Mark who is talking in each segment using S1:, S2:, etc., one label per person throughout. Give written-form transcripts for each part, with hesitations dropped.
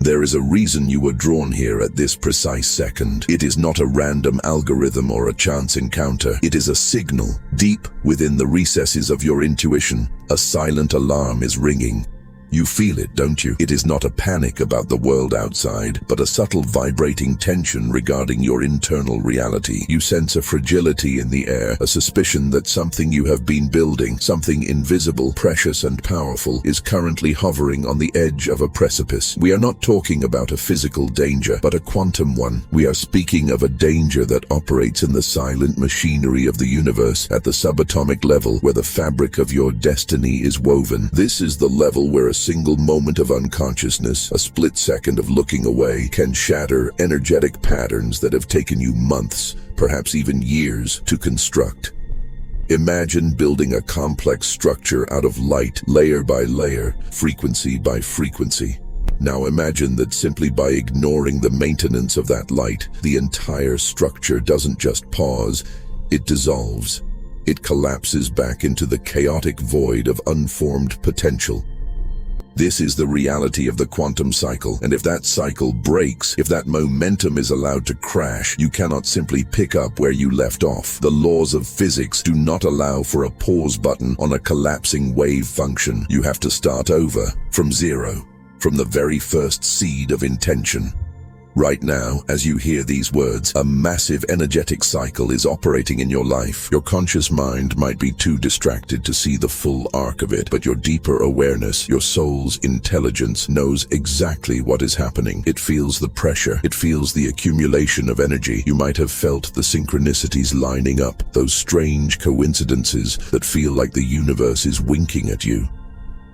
S1: There is a reason you were drawn here at this precise second. It is not a random algorithm or a chance encounter. It is a signal. Deep within the recesses of your intuition, a silent alarm is ringing. You feel it, don't you? It is not a panic about the world outside, but a subtle vibrating tension regarding your internal reality. You sense a fragility in the air, a suspicion that something you have been building, something invisible, precious and powerful, is currently hovering on the edge of a precipice. We are not talking about a physical danger, but a quantum one. We are speaking of a danger that operates in the silent machinery of the universe, at the subatomic level where the fabric of your destiny is woven. This is the level where a single moment of unconsciousness, a split second of looking away, can shatter energetic patterns that have taken you months, perhaps even years, to construct. Imagine building a complex structure out of light, layer by layer, frequency by frequency. Now imagine that simply by ignoring the maintenance of that light, the entire structure doesn't just pause, it dissolves. It collapses back into the chaotic void of unformed potential. This is the reality of the quantum cycle, and if that cycle breaks, if that momentum is allowed to crash, you cannot simply pick up where you left off. The laws of physics do not allow for a pause button on a collapsing wave function. You have to start over, from zero, from the very first seed of intention. Right now, as you hear these words, a massive energetic cycle is operating in your life. Your conscious mind might be too distracted to see the full arc of it, but your deeper awareness, your soul's intelligence, knows exactly what is happening. It feels the pressure. It feels the accumulation of energy. You might have felt the synchronicities lining up, those strange coincidences that feel like the universe is winking at you.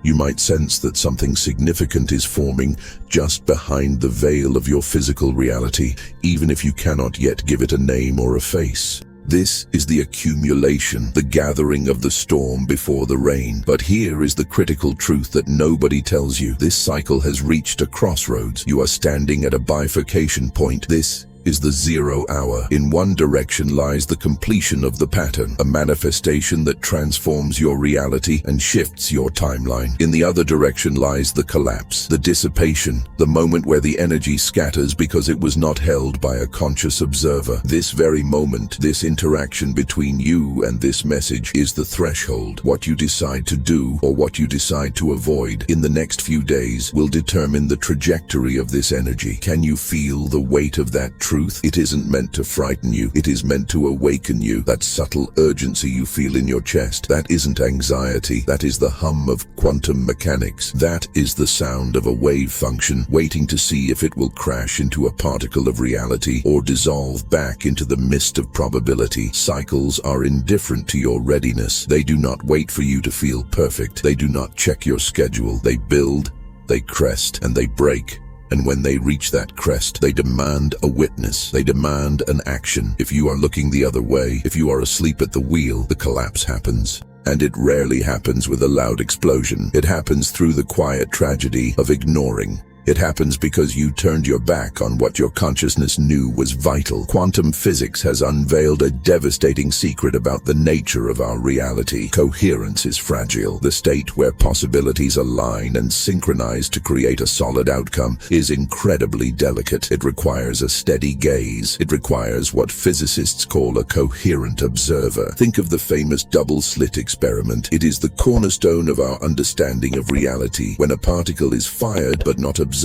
S1: You might sense that something significant is forming just behind the veil of your physical reality, even if you cannot yet give it a name or a face. This is the accumulation, the gathering of the storm before the rain. But here is the critical truth that nobody tells you. This cycle has reached a crossroads. You are standing at a bifurcation point. This is the 0 hour. In one direction lies the completion of the pattern, a manifestation that transforms your reality and shifts your timeline. In the other direction lies the collapse, the dissipation, the moment where the energy scatters because it was not held by a conscious observer. This very moment, this interaction between you and this message, is the threshold. What you decide to do or what you decide to avoid in the next few days will determine the trajectory of this energy. Can you feel the weight of that truth? It isn't meant to frighten you. It is meant to awaken you. That subtle urgency you feel in your chest, that isn't anxiety. That is the hum of quantum mechanics. That is the sound of a wave function waiting to see if it will crash into a particle of reality or dissolve back into the mist of probability. Cycles are indifferent to your readiness. They do not wait for you to feel perfect. They do not check your schedule. They build, they crest, and they break. And when they reach that crest, they demand a witness. They demand an action. If you are looking the other way, if you are asleep at the wheel, the collapse happens. And it rarely happens with a loud explosion. It happens through the quiet tragedy of ignoring. It happens because you turned your back on what your consciousness knew was vital. Quantum physics has unveiled a devastating secret about the nature of our reality. Coherence is fragile. The state where possibilities align and synchronize to create a solid outcome is incredibly delicate. It requires a steady gaze. It requires what physicists call a coherent observer. Think of the famous double-slit experiment. It is the cornerstone of our understanding of reality. When a particle is fired but not observed,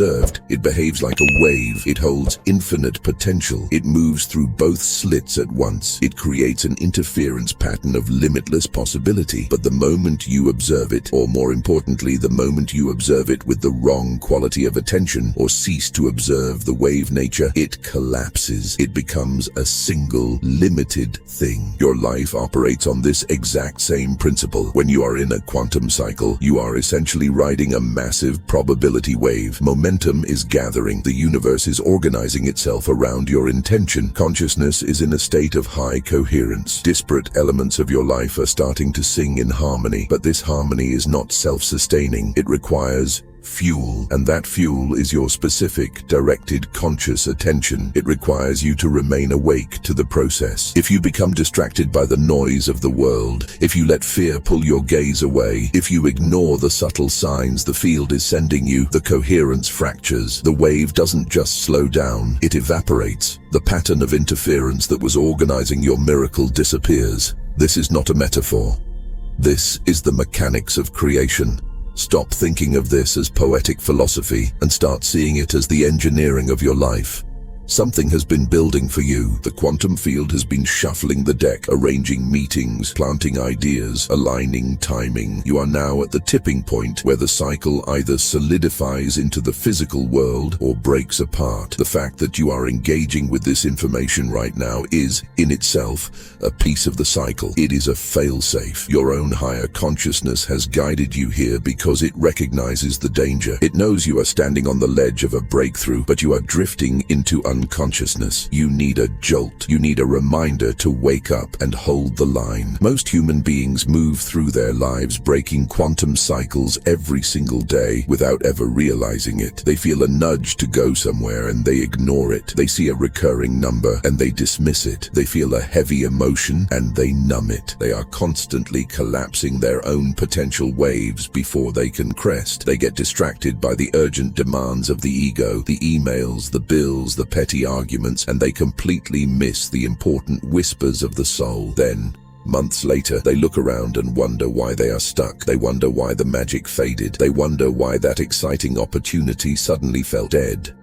S1: it behaves like a wave. It holds infinite potential. It moves through both slits at once. It creates an interference pattern of limitless possibility. But the moment you observe it, or more importantly, the moment you observe it with the wrong quality of attention or cease to observe the wave nature, it collapses. It becomes a single, limited thing. Your life operates on this exact same principle. When you are in a quantum cycle, you are essentially riding a massive probability wave. Momentum is gathering. The universe is organizing itself around your intention. Consciousness is in a state of high coherence. Disparate elements of your life are starting to sing in harmony, but this harmony is not self-sustaining. It requires fuel, and that fuel is your specific, directed, conscious attention. It requires you to remain awake to the process. If you become distracted by the noise of the world, if you let fear pull your gaze away, if you ignore the subtle signs the field is sending you, the coherence fractures. The wave doesn't just slow down, it evaporates. The pattern of interference that was organizing your miracle disappears. This is not a metaphor. This is the mechanics of creation. Stop thinking of this as poetic philosophy and start seeing it as the engineering of your life. Something has been building for you. The quantum field has been shuffling the deck, arranging meetings, planting ideas, aligning timing. You are now at the tipping point where the cycle either solidifies into the physical world or breaks apart. The fact that you are engaging with this information right now is, in itself, a piece of the cycle. It is a failsafe. Your own higher consciousness has guided you here because it recognizes the danger. It knows you are standing on the ledge of a breakthrough, but you are drifting into unconsciousness. You need a jolt. You need a reminder to wake up and hold the line. Most human beings move through their lives breaking quantum cycles every single day without ever realizing it. They feel a nudge to go somewhere and they ignore it. They see a recurring number and they dismiss it. They feel a heavy emotion and they numb it. They are constantly collapsing their own potential waves before they can crest. They get distracted by the urgent demands of the ego, the emails, the bills, the petty arguments, and they completely miss the important whispers of the soul. Then, months later, they look around and wonder why they are stuck. They wonder why the magic faded. They wonder why that exciting opportunity suddenly felt dead.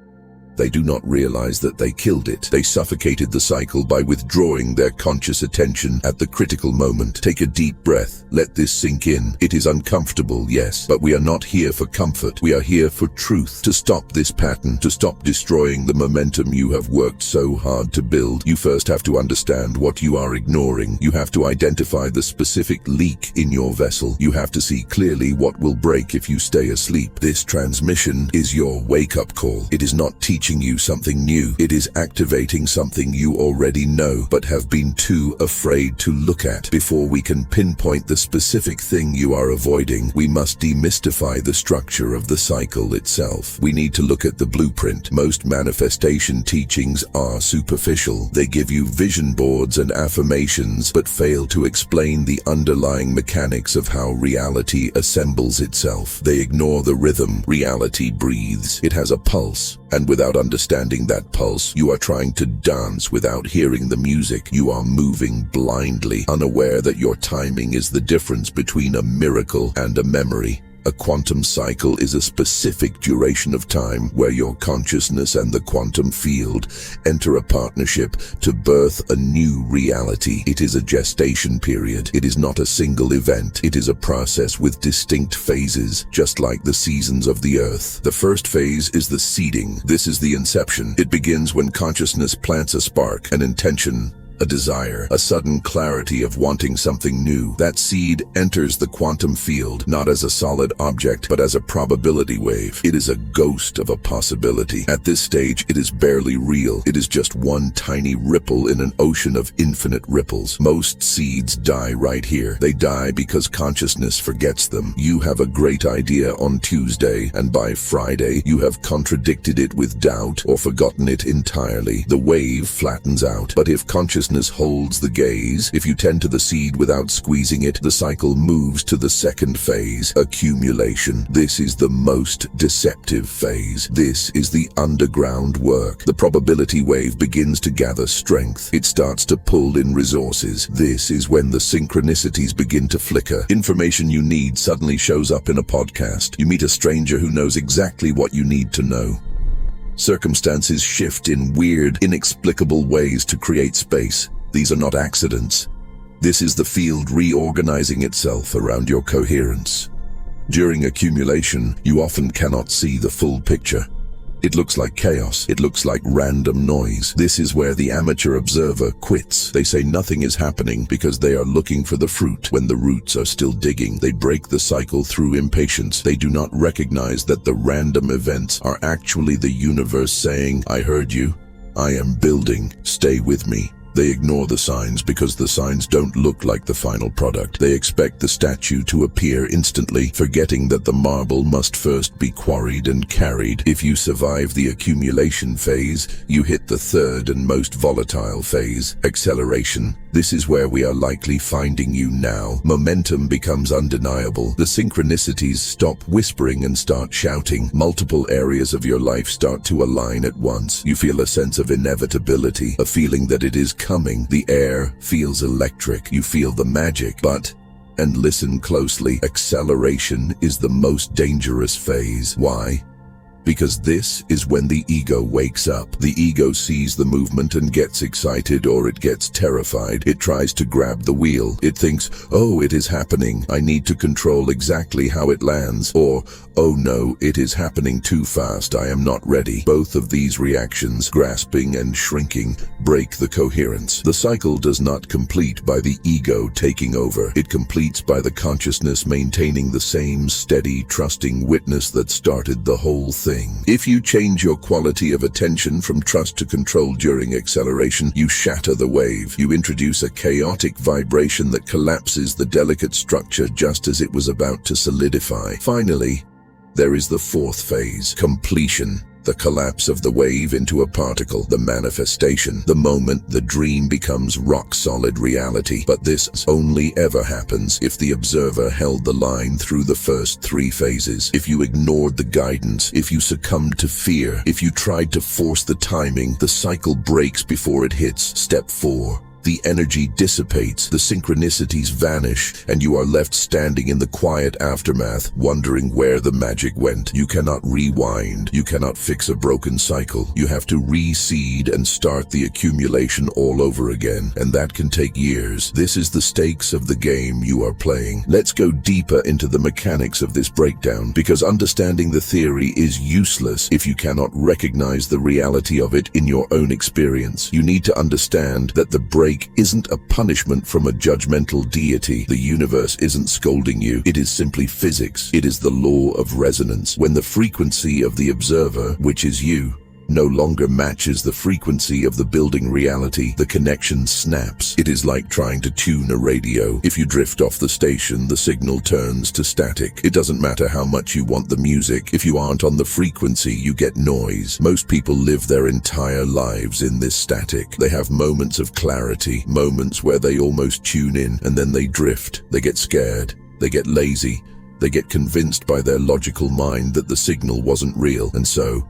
S1: They do not realize that they killed it. They suffocated the cycle by withdrawing their conscious attention at the critical moment. Take a deep breath. Let this sink in. It is uncomfortable, yes, but we are not here for comfort. We are here for truth. To stop this pattern, to stop destroying the momentum you have worked so hard to build, you first have to understand what you are ignoring. You have to identify the specific leak in your vessel. You have to see clearly what will break if you stay asleep. This transmission is your wake-up call. It is not teaching you something new. It is activating something you already know but have been too afraid to look at. Before we can pinpoint the specific thing you are avoiding, we must demystify the structure of the cycle itself. We need to look at the blueprint. Most manifestation teachings are superficial. They give you vision boards and affirmations but fail to explain the underlying mechanics of how reality assembles itself. They ignore the rhythm. Reality breathes. It has a pulse. And without understanding that pulse, you are trying to dance without hearing the music. You are moving blindly, unaware that your timing is the difference between a miracle and a memory. A quantum cycle is a specific duration of time where your consciousness and the quantum field enter a partnership to birth a new reality. It is a gestation period. It is not a single event. It is a process with distinct phases, just like the seasons of the earth. The first phase is the seeding. This is the inception. It begins when consciousness plants a spark, an intention, a desire, a sudden clarity of wanting something new. That seed enters the quantum field, not as a solid object, but as a probability wave. It is a ghost of a possibility. At this stage, it is barely real. It is just one tiny ripple in an ocean of infinite ripples. Most seeds die right here. They die because consciousness forgets them. You have a great idea on Tuesday, and by Friday, you have contradicted it with doubt or forgotten it entirely. The wave flattens out. But if consciousness holds the gaze, if you tend to the seed without squeezing it, the cycle moves to the second phase, accumulation. This is the most deceptive phase. This is the underground work. The probability wave begins to gather strength. It starts to pull in resources. This is when the synchronicities begin to flicker. Information you need suddenly shows up in a podcast. You meet a stranger who knows exactly what you need to know. Circumstances shift in weird, inexplicable ways to create space. These are not accidents. This is the field reorganizing itself around your coherence. During accumulation, you often cannot see the full picture. It looks like chaos. It looks like random noise. This is where the amateur observer quits. They say nothing is happening because they are looking for the fruit when the roots are still digging. They break the cycle through impatience. They do not recognize that the random events are actually the universe saying, "I heard you. I am building. Stay with me." They ignore the signs because the signs don't look like the final product. They expect the statue to appear instantly, forgetting that the marble must first be quarried and carried. If you survive the accumulation phase, you hit the third and most volatile phase, acceleration. This is where we are likely finding you now. Momentum becomes undeniable. The synchronicities stop whispering and start shouting. Multiple areas of your life start to align at once. You feel a sense of inevitability, a feeling that it is coming. The air feels electric. You feel the magic. But, and listen closely, acceleration is the most dangerous phase. Why? Because this is when the ego wakes up. The ego sees the movement and gets excited, or it gets terrified. It tries to grab the wheel. It thinks, oh, it is happening. I need to control exactly how it lands. Or, oh no, it is happening too fast. I am not ready. Both of these reactions, grasping and shrinking, break the coherence. The cycle does not complete by the ego taking over. It completes by the consciousness maintaining the same steady, trusting witness that started the whole thing. If you change your quality of attention from trust to control during acceleration, you shatter the wave. You introduce a chaotic vibration that collapses the delicate structure just as it was about to solidify. Finally, there is the fourth phase, completion. The collapse of the wave into a particle, the manifestation, the moment the dream becomes rock-solid reality. But this only ever happens if the observer held the line through the first three phases. If you ignored the guidance, if you succumbed to fear, if you tried to force the timing, the cycle breaks before it hits step 4. The energy dissipates, the synchronicities vanish, and you are left standing in the quiet aftermath, wondering where the magic went. You cannot rewind. You cannot fix a broken cycle. You have to reseed and start the accumulation all over again, and that can take years. This is the stakes of the game you are playing. Let's go deeper into the mechanics of this breakdown, because understanding the theory is useless if you cannot recognize the reality of it in your own experience. You need to understand that the break isn't a punishment from a judgmental deity. The universe isn't scolding you. It is simply physics. It is the law of resonance. When the frequency of the observer, which is you, no longer matches the frequency of the building reality, the connection snaps. It is like trying to tune a radio. If you drift off the station, the signal turns to static. It doesn't matter how much you want the music. If you aren't on the frequency, you get noise. Most people live their entire lives in this static. They have moments of clarity, moments where they almost tune in, and then they drift. They get scared. They get lazy. They get convinced by their logical mind that the signal wasn't real, and so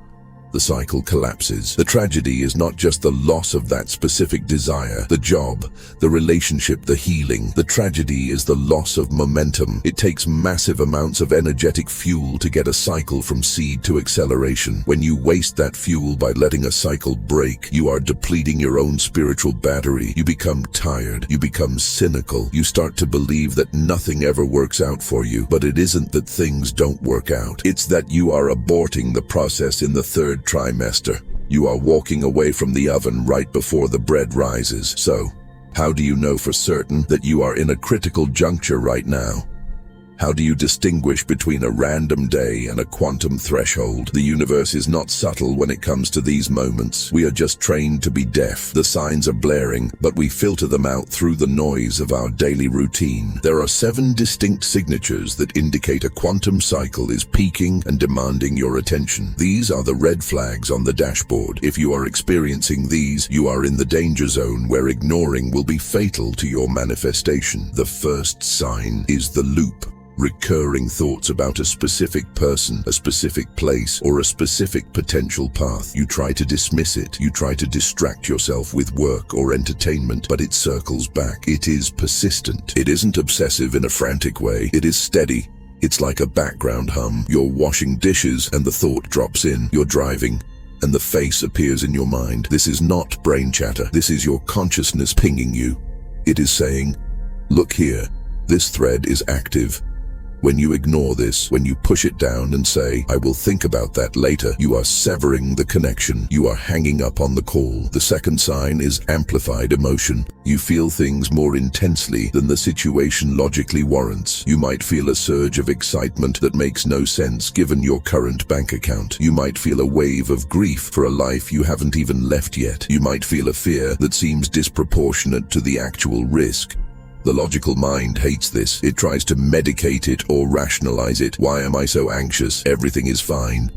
S1: the cycle collapses. The tragedy is not just the loss of that specific desire, the job, the relationship, the healing. The tragedy is the loss of momentum. It takes massive amounts of energetic fuel to get a cycle from seed to acceleration. When you waste that fuel by letting a cycle break, you are depleting your own spiritual battery. You become tired. You become cynical. You start to believe that nothing ever works out for you. But it isn't that things don't work out. It's that you are aborting the process in the third trimester. You are walking away from the oven right before the bread rises. So, how do you know for certain that you are in a critical juncture right now? How do you distinguish between a random day and a quantum threshold? The universe is not subtle when it comes to these moments. We are just trained to be deaf. The signs are blaring, but we filter them out through the noise of our daily routine. There are 7 distinct signatures that indicate a quantum cycle is peaking and demanding your attention. These are the red flags on the dashboard. If you are experiencing these, you are in the danger zone where ignoring will be fatal to your manifestation. The first sign is the loop. Recurring thoughts about a specific person, a specific place, or a specific potential path. You try to dismiss it. You try to distract yourself with work or entertainment, but it circles back. It is persistent. It isn't obsessive in a frantic way. It is steady. It's like a background hum. You're washing dishes and the thought drops in. You're driving and the face appears in your mind. This is not brain chatter. This is your consciousness pinging you. It is saying, look here, this thread is active. When you ignore this, when you push it down and say, I will think about that later, you are severing the connection. You are hanging up on the call. The second sign is amplified emotion. You feel things more intensely than the situation logically warrants. You might feel a surge of excitement that makes no sense given your current bank account. You might feel a wave of grief for a life you haven't even left yet. You might feel a fear that seems disproportionate to the actual risk. The logical mind hates this. It tries to medicate it or rationalize it. Why am I so anxious? Everything is fine.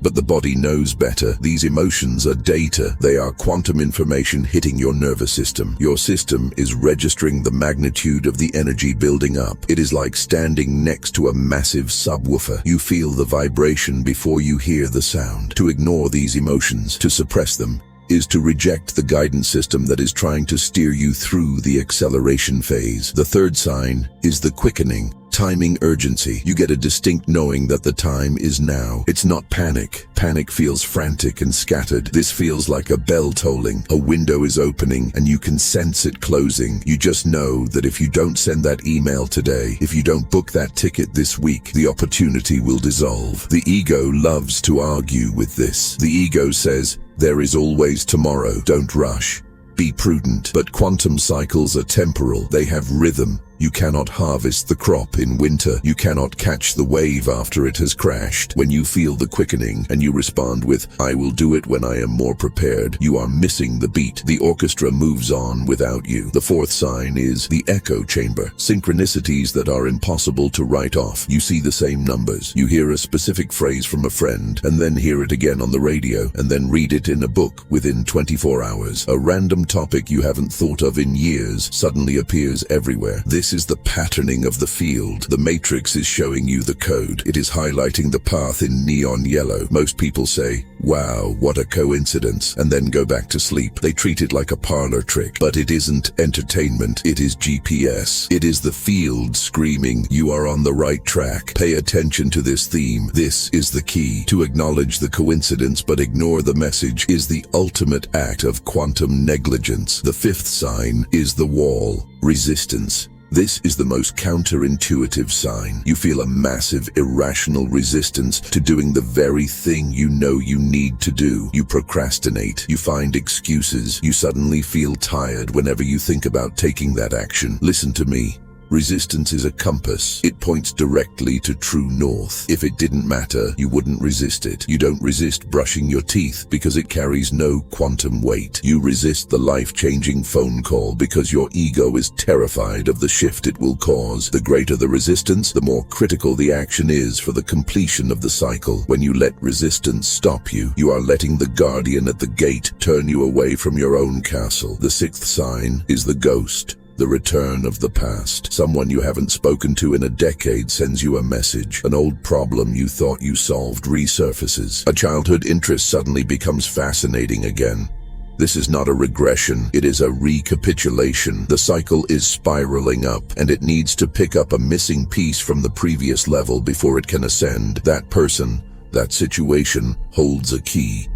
S1: But the body knows better. These emotions are data. They are quantum information hitting your nervous system. Your system is registering the magnitude of the energy building up. It is like standing next to a massive subwoofer. You feel the vibration before you hear the sound. To ignore these emotions, to suppress them, is to reject the guidance system that is trying to steer you through the acceleration phase. The third sign is the quickening. Timing urgency. You get a distinct knowing that the time is now. It's not panic. Panic feels frantic and scattered. This feels like a bell tolling. A window is opening and you can sense it closing. You just know that if you don't send that email today, if you don't book that ticket this week, the opportunity will dissolve. The ego loves to argue with this. The ego says, there is always tomorrow. Don't rush. Be prudent. But quantum cycles are temporal. They have rhythm. You cannot harvest the crop in winter. You cannot catch the wave after it has crashed. When you feel the quickening and you respond with, I will do it when I am more prepared, you are missing the beat. The orchestra moves on without you. The fourth sign is the echo chamber. Synchronicities that are impossible to write off. You see the same numbers. You hear a specific phrase from a friend and then hear it again on the radio and then read it in a book within 24 hours. A random topic you haven't thought of in years suddenly appears everywhere. This is the patterning of the field. The matrix is showing you the code. It is highlighting the path in neon yellow. Most people say, wow, what a coincidence, and then go back to sleep. They treat it like a parlor trick. But it isn't entertainment. It is GPS. It is the field screaming, you are on the right track. Pay attention to this theme. This is the key. To acknowledge the coincidence but ignore the message is the ultimate act of quantum negligence. The fifth sign is the wall. Resistance. This is the most counterintuitive sign. You feel a massive, irrational resistance to doing the very thing you know you need to do. You procrastinate. You find excuses. You suddenly feel tired whenever you think about taking that action. Listen to me. Resistance is a compass. It points directly to true north. If it didn't matter, you wouldn't resist it. You don't resist brushing your teeth because it carries no quantum weight. You resist the life-changing phone call because your ego is terrified of the shift it will cause. The greater the resistance, the more critical the action is for the completion of the cycle. When you let resistance stop you, you are letting the guardian at the gate turn you away from your own castle. The sixth sign is the ghost. The return of the past. Someone you haven't spoken to in a decade sends you a message. An old problem you thought you solved resurfaces. A childhood interest suddenly becomes fascinating again. This is not a regression, it is a recapitulation. The cycle is spiraling up, and it needs to pick up a missing piece from the previous level before it can ascend. That person, that situation, holds a key.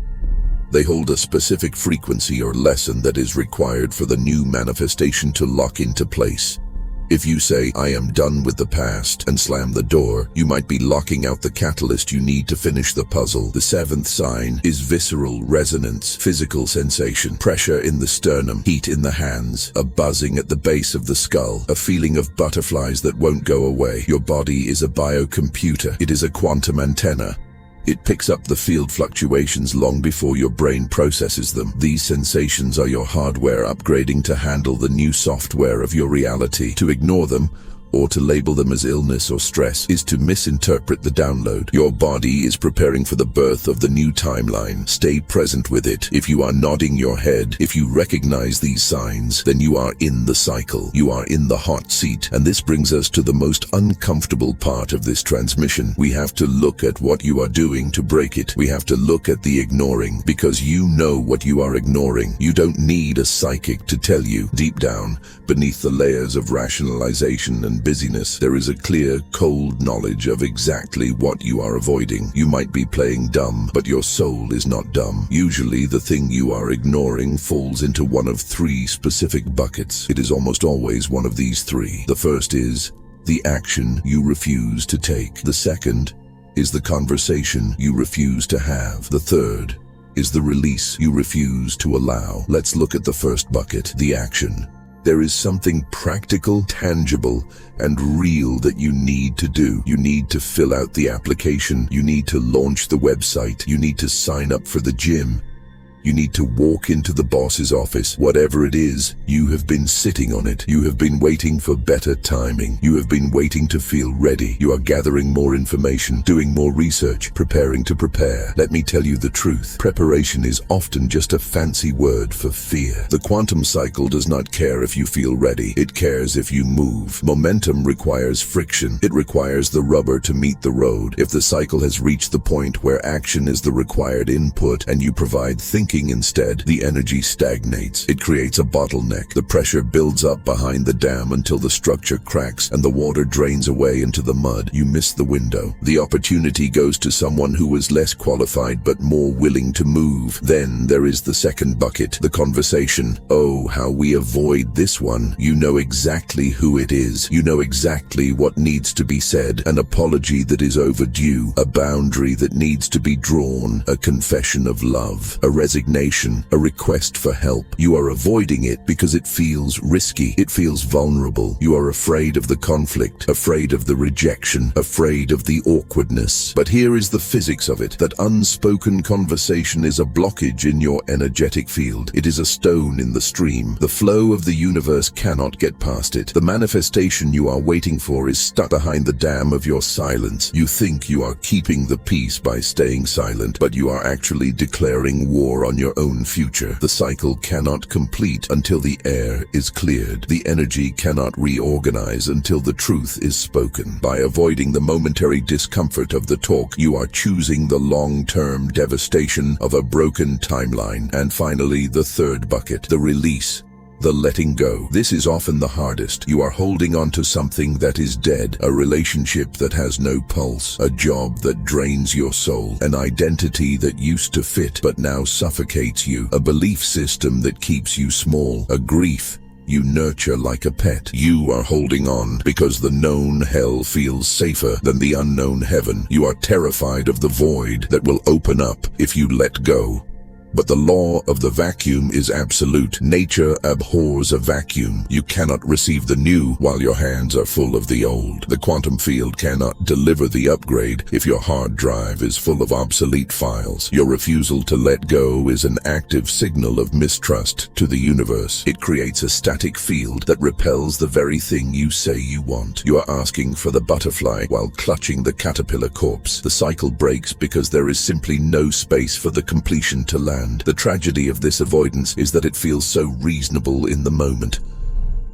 S1: They hold a specific frequency or lesson that is required for the new manifestation to lock into place. If you say, I am done with the past, and slam the door, you might be locking out the catalyst you need to finish the puzzle. The seventh sign is visceral resonance, physical sensation, pressure in the sternum, heat in the hands, a buzzing at the base of the skull, a feeling of butterflies that won't go away. Your body is a biocomputer. It is a quantum antenna. It picks up the field fluctuations long before your brain processes them. These sensations are your hardware upgrading to handle the new software of your reality. To ignore them, or to label them as illness or stress, is to misinterpret the download. Your body is preparing for the birth of the new timeline. Stay present with it. If you are nodding your head, if you recognize these signs, then you are in the cycle. You are in the hot seat. And this brings us to the most uncomfortable part of this transmission. We have to look at what you are doing to break it. We have to look at the ignoring, because you know what you are ignoring. You don't need a psychic to tell you. Deep down, beneath the layers of rationalization and busyness, there is a clear, cold knowledge of exactly what you are avoiding. You might be playing dumb, but your soul is not dumb. Usually, the thing you are ignoring falls into one of three specific buckets. It is almost always one of these three. The first is the action you refuse to take. The second is the conversation you refuse to have. The third is the release you refuse to allow. Let's look at the first bucket, the action. There is something practical, tangible, and real that you need to do. You need to fill out the application. You need to launch the website. You need to sign up for the gym. You need to walk into the boss's office. Whatever it is, you have been sitting on it. You have been waiting for better timing. You have been waiting to feel ready. You are gathering more information, doing more research, preparing to prepare. Let me tell you the truth. Preparation is often just a fancy word for fear. The quantum cycle does not care if you feel ready. It cares if you move. Momentum requires friction. It requires the rubber to meet the road. If the cycle has reached the point where action is the required input and you provide thinking instead, the energy stagnates. It creates a bottleneck. The pressure builds up behind the dam until the structure cracks and the water drains away into the mud. You miss the window. The opportunity goes to someone who is less qualified but more willing to move. Then there is the second bucket, the conversation. Oh, how we avoid this one. You know exactly who it is. You know exactly what needs to be said. An apology that is overdue. A boundary that needs to be drawn. A confession of love. A resignation, a request for help. You are avoiding it because it feels risky. It feels vulnerable. You are afraid of the conflict, afraid of the rejection, afraid of the awkwardness. But here is the physics of it. That unspoken conversation is a blockage in your energetic field. It is a stone in the stream. The flow of the universe cannot get past it. The manifestation you are waiting for is stuck behind the dam of your silence. You think you are keeping the peace by staying silent, but you are actually declaring war on your own future. The cycle cannot complete until the air is cleared. The energy cannot reorganize until the truth is spoken. By avoiding the momentary discomfort of the talk, you are choosing the long-term devastation of a broken timeline. And finally, the third bucket, the release. The letting go. This is often the hardest. You are holding on to something that is dead, a relationship that has no pulse, a job that drains your soul, an identity that used to fit but now suffocates you, a belief system that keeps you small, a grief you nurture like a pet. You are holding on because the known hell feels safer than the unknown heaven. You are terrified of the void that will open up if you let go. But the law of the vacuum is absolute. Nature abhors a vacuum. You cannot receive the new while your hands are full of the old. The quantum field cannot deliver the upgrade if your hard drive is full of obsolete files. Your refusal to let go is an active signal of mistrust to the universe. It creates a static field that repels the very thing you say you want. You are asking for the butterfly while clutching the caterpillar corpse. The cycle breaks because there is simply no space for the completion to land. The tragedy of this avoidance is that it feels so reasonable in the moment.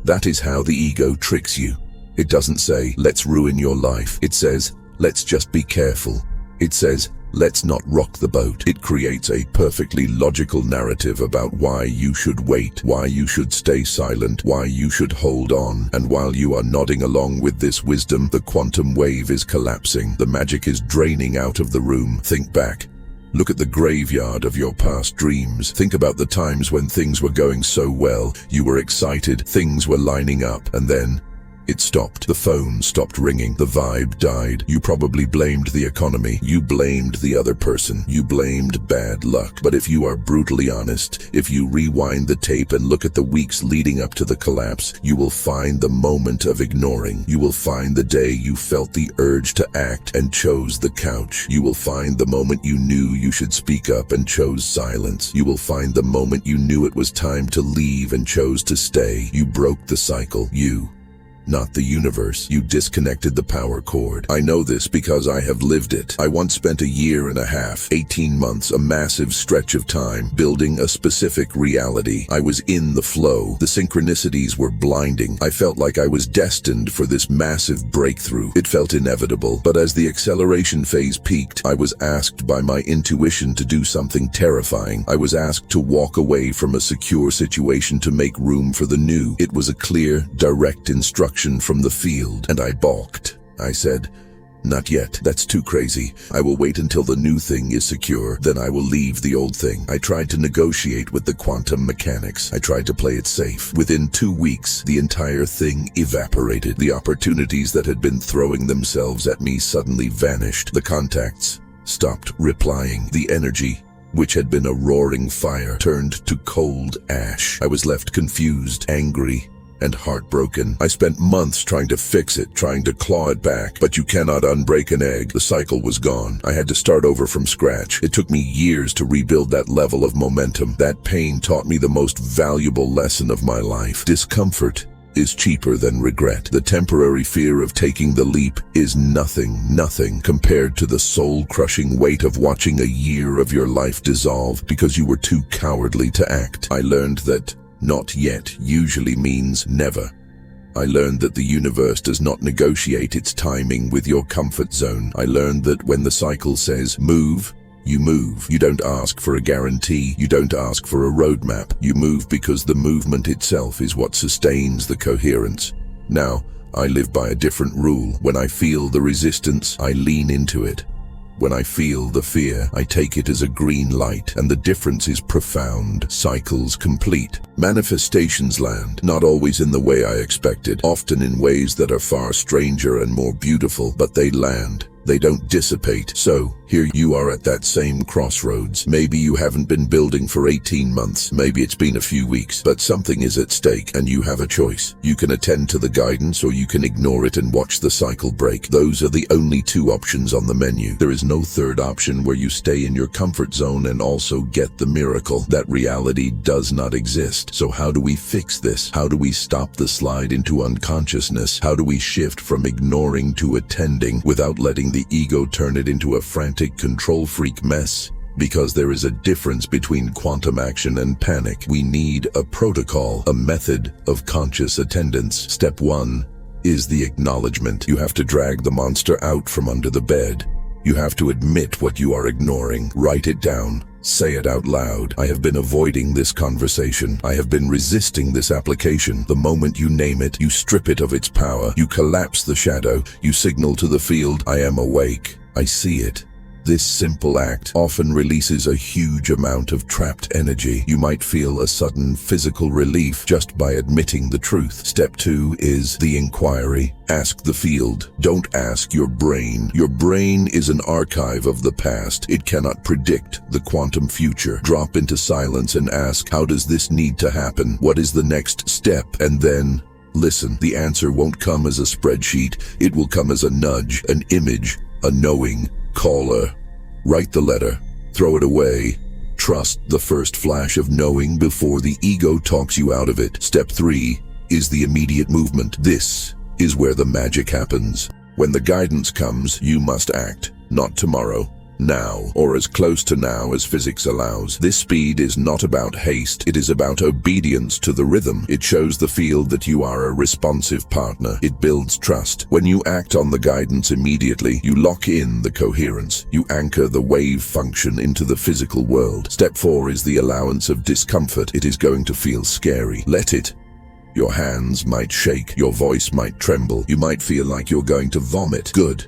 S1: That is how the ego tricks you. It doesn't say, let's ruin your life. It says, let's just be careful. It says, let's not rock the boat. It creates a perfectly logical narrative about why you should wait, why you should stay silent, why you should hold on. And while you are nodding along with this wisdom, the quantum wave is collapsing. The magic is draining out of the room. Think back. Look at the graveyard of your past dreams. Think about the times when things were going so well, you were excited, things were lining up, and then it stopped. The phone stopped ringing. The vibe died. You probably blamed the economy. You blamed the other person. You blamed bad luck. But if you are brutally honest, if you rewind the tape and look at the weeks leading up to the collapse, you will find the moment of ignoring. You will find the day you felt the urge to act and chose the couch. You will find the moment you knew you should speak up and chose silence. You will find the moment you knew it was time to leave and chose to stay. You broke the cycle. You, not the universe. You disconnected the power cord. I know this because I have lived it. I once spent a year and a half, 18 months, a massive stretch of time, building a specific reality. I was in the flow. The synchronicities were blinding. I felt like I was destined for this massive breakthrough. It felt inevitable. But as the acceleration phase peaked, I was asked by my intuition to do something terrifying. I was asked to walk away from a secure situation to make room for the new. It was a clear, direct instruction from the field, and I balked. I said, Not yet. That's too crazy. I will wait until the new thing is secure, then I will leave the old thing. I tried to negotiate with the quantum mechanics. I tried to play it safe. Within 2 weeks, the entire thing evaporated. The opportunities that had been throwing themselves at me suddenly vanished. The contacts stopped replying. The energy, which had been a roaring fire, turned to cold ash. I was left confused, angry, and heartbroken. I spent months trying to fix it, trying to claw it back, but you cannot unbreak an egg. The cycle was gone. I had to start over from scratch. It took me years to rebuild that level of momentum. That pain taught me the most valuable lesson of my life. Discomfort is cheaper than regret. The temporary fear of taking the leap is nothing compared to the soul-crushing weight of watching a year of your life dissolve because you were too cowardly to act. I learned that not yet usually means never. I learned that the universe does not negotiate its timing with your comfort zone. I learned that when the cycle says move, you move. You don't ask for a guarantee. You don't ask for a roadmap. You move because the movement itself is what sustains the coherence. Now, I live by a different rule. When I feel the resistance, I lean into it. When I feel the fear, I take it as a green light, and the difference is profound. Cycles complete. Manifestations land, not always in the way I expected, often in ways that are far stranger and more beautiful, but they land. They don't dissipate. So, here you are at that same crossroads. Maybe you haven't been building for 18 months. Maybe it's been a few weeks, but something is at stake and you have a choice. You can attend to the guidance or you can ignore it and watch the cycle break. Those are the only 2 options on the menu. There is no third option where you stay in your comfort zone and also get the miracle. That reality does not exist. So how do we fix this? How do we stop the slide into unconsciousness? How do we shift from ignoring to attending without letting the ego turn it into a frantic control freak mess? Because there is a difference between quantum action and panic. We need a protocol, a method of conscious attendance. Step 1 is the acknowledgement. You have to drag the monster out from under the bed. You have to admit what you are ignoring. Write it down. Say it out loud. I have been avoiding this conversation. I have been resisting this application. The moment you name it, you strip it of its power. You collapse the shadow. You signal to the field, I am awake. I see it. This simple act often releases a huge amount of trapped energy. You might feel a sudden physical relief just by admitting the truth. Step 2 is the inquiry. Ask the field. Don't ask your brain. Your brain is an archive of the past. It cannot predict the quantum future. Drop into silence and ask, how does this need to happen? What is the next step? And then listen. The answer won't come as a spreadsheet. It will come as a nudge, an image, a knowing. Call her. Write the letter. Throw it away. Trust the first flash of knowing before the ego talks you out of it. Step 3 is the immediate movement. This is where the magic happens. When the guidance comes, you must act. Not tomorrow. Now, or as close to now as physics allows. This speed is not about haste, it is about obedience to the rhythm. It shows the field that you are a responsive partner. It builds trust. When you act on the guidance immediately, you lock in the coherence. You anchor the wave function into the physical world. Step 4 is the allowance of discomfort. It is going to feel scary. Let it. Your hands might shake, your voice might tremble, you might feel like you're going to vomit. Good.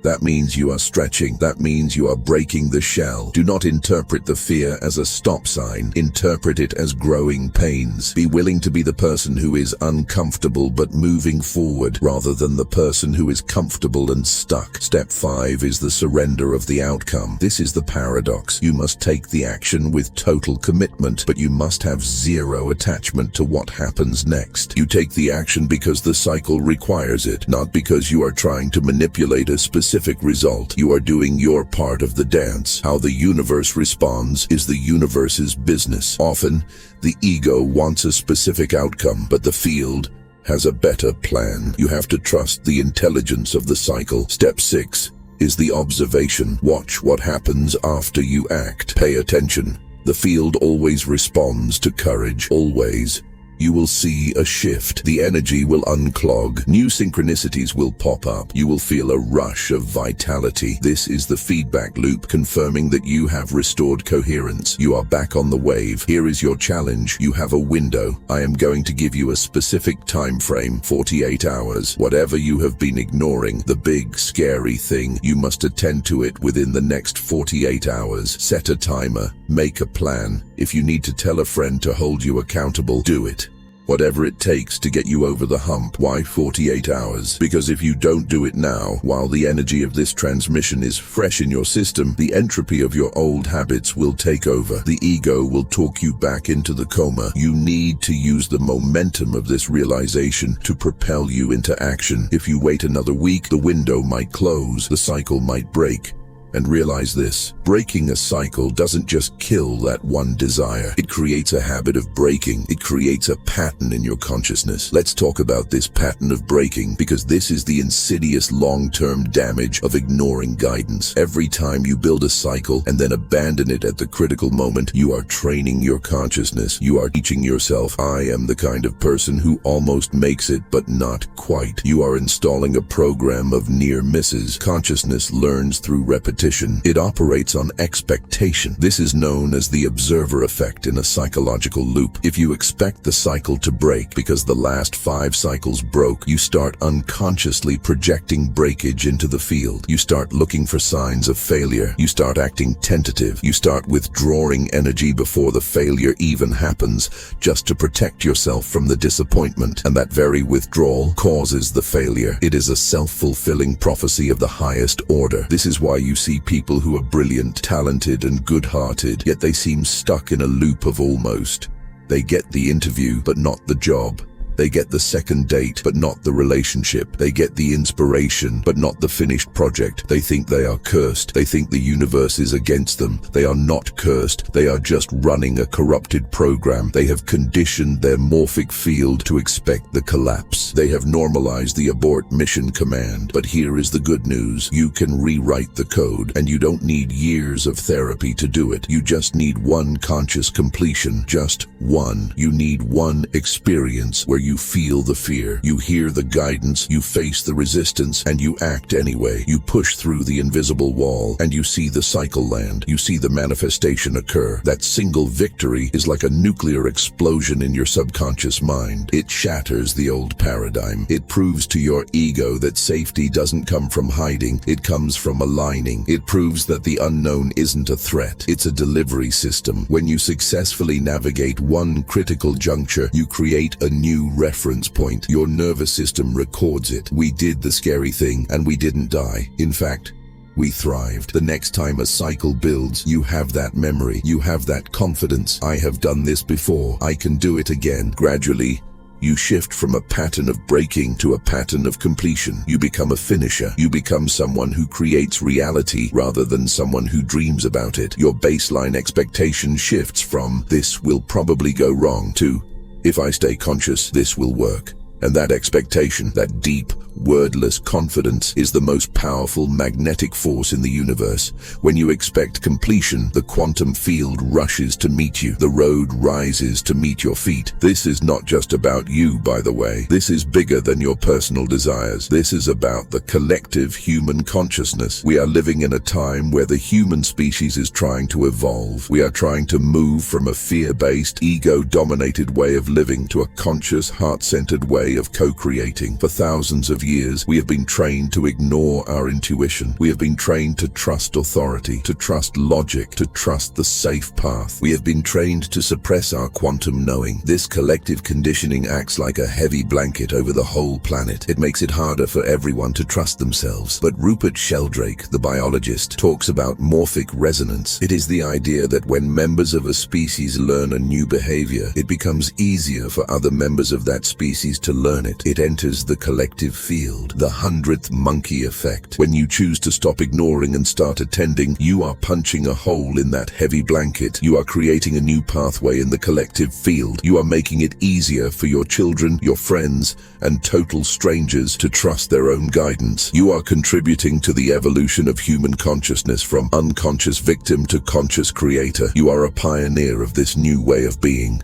S1: That means you are stretching. That means you are breaking the shell. Do not interpret the fear as a stop sign. Interpret it as growing pains. Be willing to be the person who is uncomfortable but moving forward, rather than the person who is comfortable and stuck. Step 5 is the surrender of the outcome. This is the paradox. You must take the action with total commitment, but you must have zero attachment to what happens next. You take the action because the cycle requires it, not because you are trying to manipulate a specific result. You are doing your part of the dance. How the universe responds is the universe's business. Often, the ego wants a specific outcome, but the field has a better plan. You have to trust the intelligence of the cycle. Step 6 is the observation. Watch what happens after you act. Pay attention. The field always responds to courage. Always. you will see a shift. The energy will unclog. New synchronicities will pop up. You will feel a rush of vitality. This is the feedback loop confirming that you have restored coherence. You are back on the wave. Here is your challenge. You have a window. I am going to give you a specific time frame, 48 hours. Whatever you have been ignoring, the big, scary thing, you must attend to it within the next 48 hours. Set a timer. Make a plan. If you need to tell a friend to hold you accountable, do it. Whatever it takes to get you over the hump. Why 48 hours? Because if you don't do it now, while the energy of this transmission is fresh in your system, the entropy of your old habits will take over. The ego will talk you back into the coma. You need to use the momentum of this realization to propel you into action. If you wait another week, the window might close, the cycle might break. And realize this, breaking a cycle doesn't just kill that one desire. It creates a habit of breaking. It creates a pattern in your consciousness. Let's talk about this pattern of breaking, because this is the insidious long-term damage of ignoring guidance. Every time you build a cycle and then abandon it at the critical moment, you are training your consciousness. You are teaching yourself, I am the kind of person who almost makes it, but not quite. You are installing a program of near misses. Consciousness learns through repetition. It operates on expectation. This is known as the observer effect in a psychological loop. If you expect the cycle to break because the last 5 cycles broke, you start unconsciously projecting breakage into the field. You start looking for signs of failure. You start acting tentative. You start withdrawing energy before the failure even happens, just to protect yourself from the disappointment. And that very withdrawal causes the failure. It is a self-fulfilling prophecy of the highest order. This is why you see people who are brilliant, talented, and good-hearted, yet they seem stuck in a loop of almost. They get the interview, but not the job. They get the second date, but not the relationship. They get the inspiration, but not the finished project. They think they are cursed. They think the universe is against them. They are not cursed. They are just running a corrupted program. They have conditioned their morphic field to expect the collapse. They have normalized the abort mission command. But here is the good news. You can rewrite the code, and you don't need years of therapy to do it. You just need one conscious completion. Just one. You need one experience where you feel the fear, you hear the guidance, you face the resistance, and you act anyway. You push through the invisible wall, and you see the cycle land. You see the manifestation occur. That single victory is like a nuclear explosion in your subconscious mind. It shatters the old paradigm. It proves to your ego that safety doesn't come from hiding, it comes from aligning. It proves that the unknown isn't a threat, it's a delivery system. When you successfully navigate one critical juncture, you create a new reference point. Your nervous system records it. We did the scary thing and we didn't die. In fact, we thrived. The next time a cycle builds, you have that memory. You have that confidence. I have done this before. I can do it again. Gradually, you shift from a pattern of breaking to a pattern of completion. You become a finisher. You become someone who creates reality rather than someone who dreams about it. Your baseline expectation shifts from, this will probably go wrong, to, if I stay conscious, this will work. And that expectation, that deep, wordless confidence, is the most powerful magnetic force in the universe. When you expect completion, the quantum field rushes to meet you. The road rises to meet your feet. This is not just about you, by the way. This is bigger than your personal desires. This is about the collective human consciousness. We are living in a time where the human species is trying to evolve. We are trying to move from a fear-based, ego-dominated way of living to a conscious, heart-centered way of co-creating. For thousands of years, we have been trained to ignore our intuition. We have been trained to trust authority, to trust logic, to trust the safe path. We have been trained to suppress our quantum knowing. This collective conditioning acts like a heavy blanket over the whole planet. It makes it harder for everyone to trust themselves. But Rupert Sheldrake, the biologist, talks about morphic resonance. It is the idea that when members of a species learn a new behavior, it becomes easier for other members of that species to learn it. It enters the collective field, the 100th monkey effect. When you choose to stop ignoring and start attending, you are punching a hole in that heavy blanket. You are creating a new pathway in the collective field. You are making it easier for your children, your friends, and total strangers to trust their own guidance. You are contributing to the evolution of human consciousness from unconscious victim to conscious creator. You are a pioneer of this new way of being.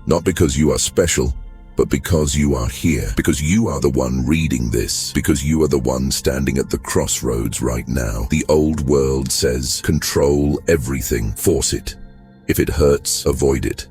S1: Not because you are special, but because you are here. Because you are the one reading this. Because you are the one standing at the crossroads right now. The old world says, control everything, force it. If it hurts, avoid it.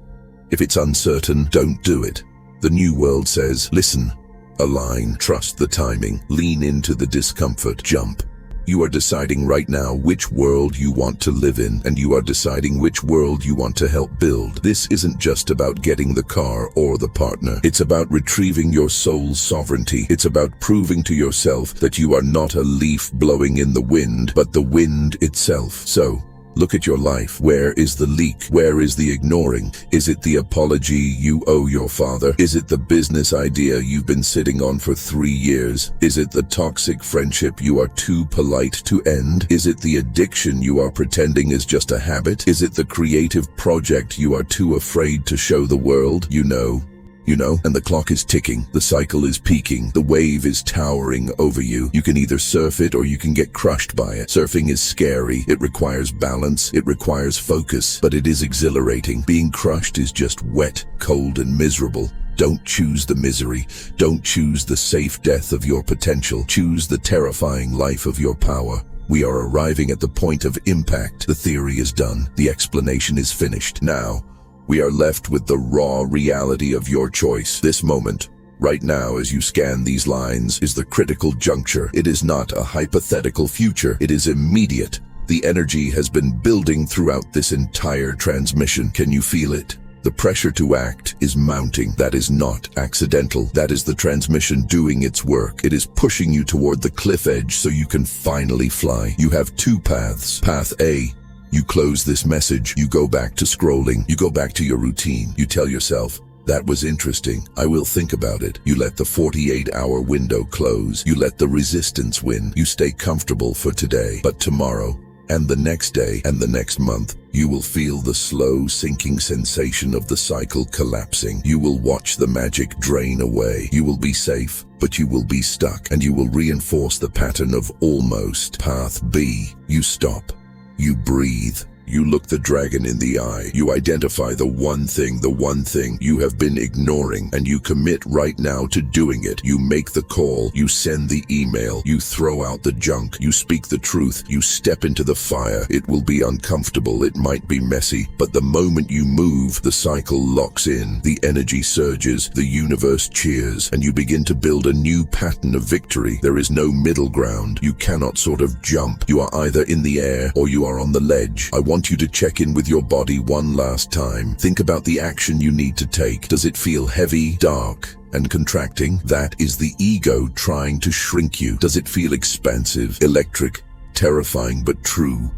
S1: If it's uncertain, don't do it. The new world says, listen, align, trust the timing, lean into the discomfort, jump. You are deciding right now which world you want to live in, and you are deciding which world you want to help build. This isn't just about getting the car or the partner. It's about retrieving your soul's sovereignty. It's about proving to yourself that you are not a leaf blowing in the wind, but the wind itself. So, look at your life. Where is the leak? Where is the ignoring? Is it the apology you owe your father? Is it the business idea you've been sitting on for 3 years? Is it the toxic friendship you are too polite to end? Is it the addiction you are pretending is just a habit? Is it the creative project you are too afraid to show the world? You know, and the clock is ticking, the cycle is peaking, the wave is towering over you. You can either surf it or you can get crushed by it. Surfing is scary, it requires balance, it requires focus, but it is exhilarating. Being crushed is just wet, cold, and miserable. Don't choose the misery. Don't choose the safe death of your potential. Choose the terrifying life of your power. We are arriving at the point of impact. The theory is done. The explanation is finished. Now, we are left with the raw reality of your choice. This moment, right now as you scan these lines, is the critical juncture. It is not a hypothetical future. It is immediate. The energy has been building throughout this entire transmission. Can you feel it? The pressure to act is mounting. That is not accidental. That is the transmission doing its work. It is pushing you toward the cliff edge so you can finally fly. You have two paths. Path A. You close this message, you go back to scrolling, you go back to your routine. You tell yourself, that was interesting, I will think about it. You let the 48-hour window close. You let the resistance win. You stay comfortable for today. But tomorrow, and the next day, and the next month, you will feel the slow sinking sensation of the cycle collapsing. You will watch the magic drain away. You will be safe, but you will be stuck, and you will reinforce the pattern of almost. Path B, you stop. You breathe. You look the dragon in the eye. You identify the one thing you have been ignoring, and you commit right now to doing it. You make the call. You send the email. You throw out the junk. You speak the truth. You step into the fire. It will be uncomfortable. It might be messy, but the moment you move, the cycle locks in. The energy surges. The universe cheers, and you begin to build a new pattern of victory. There is no middle ground. You cannot sort of jump. You are either in the air or you are on the ledge. I want you to check in with your body one last time. Think about the action you need to take. Does it feel heavy, dark, and contracting? That is the ego trying to shrink you. Does it feel expansive, electric, terrifying but true?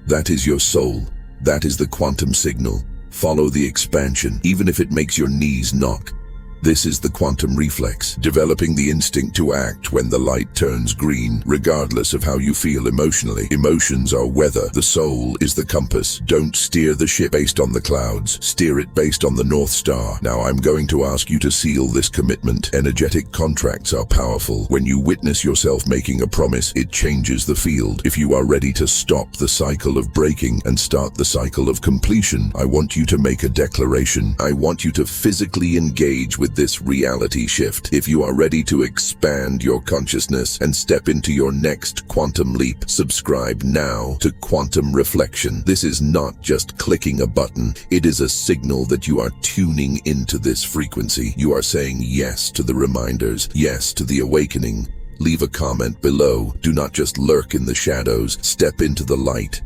S1: That is your soul. That is the quantum signal. Follow the expansion, even if it makes your knees knock. This is the quantum reflex, developing the instinct to act when the light turns green, regardless of how you feel emotionally. Emotions are weather. The soul is the compass. Don't steer the ship based on the clouds. Steer it based on the North Star. Now I'm going to ask you to seal this commitment. Energetic contracts are powerful. When you witness yourself making a promise, it changes the field. If you are ready to stop the cycle of breaking and start the cycle of completion, I want you to make a declaration. I want you to physically engage with this reality shift. If you are ready to expand your consciousness and step into your next quantum leap, subscribe now to Quantum Reflection. This is not just clicking a button. It is a signal that you are tuning into this frequency. You are saying yes to the reminders, yes to the awakening. Leave a comment below. Do not just lurk in the shadows. Step into the light.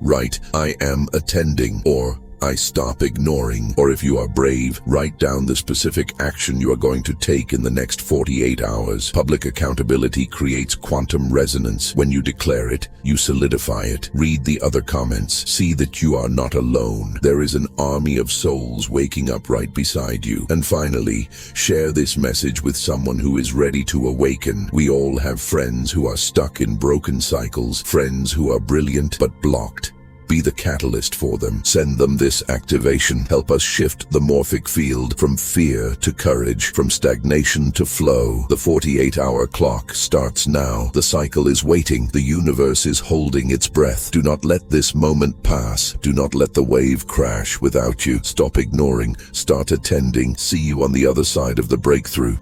S1: Write, I am attending, or I stop ignoring. Or if you are brave, write down the specific action you are going to take in the next 48 hours. Public accountability creates quantum resonance. When you declare it, you solidify it. Read the other comments. See that you are not alone. There is an army of souls waking up right beside you. And finally, share this message with someone who is ready to awaken. We all have friends who are stuck in broken cycles, friends who are brilliant but blocked, Be the catalyst for them. Send them this activation. Help us shift the morphic field from fear to courage, from stagnation to flow. The 48-hour clock starts now. The cycle is waiting. The universe is holding its breath. Do not let this moment pass. Do not let the wave crash without you. Stop ignoring. Start attending. See you on the other side of the breakthrough.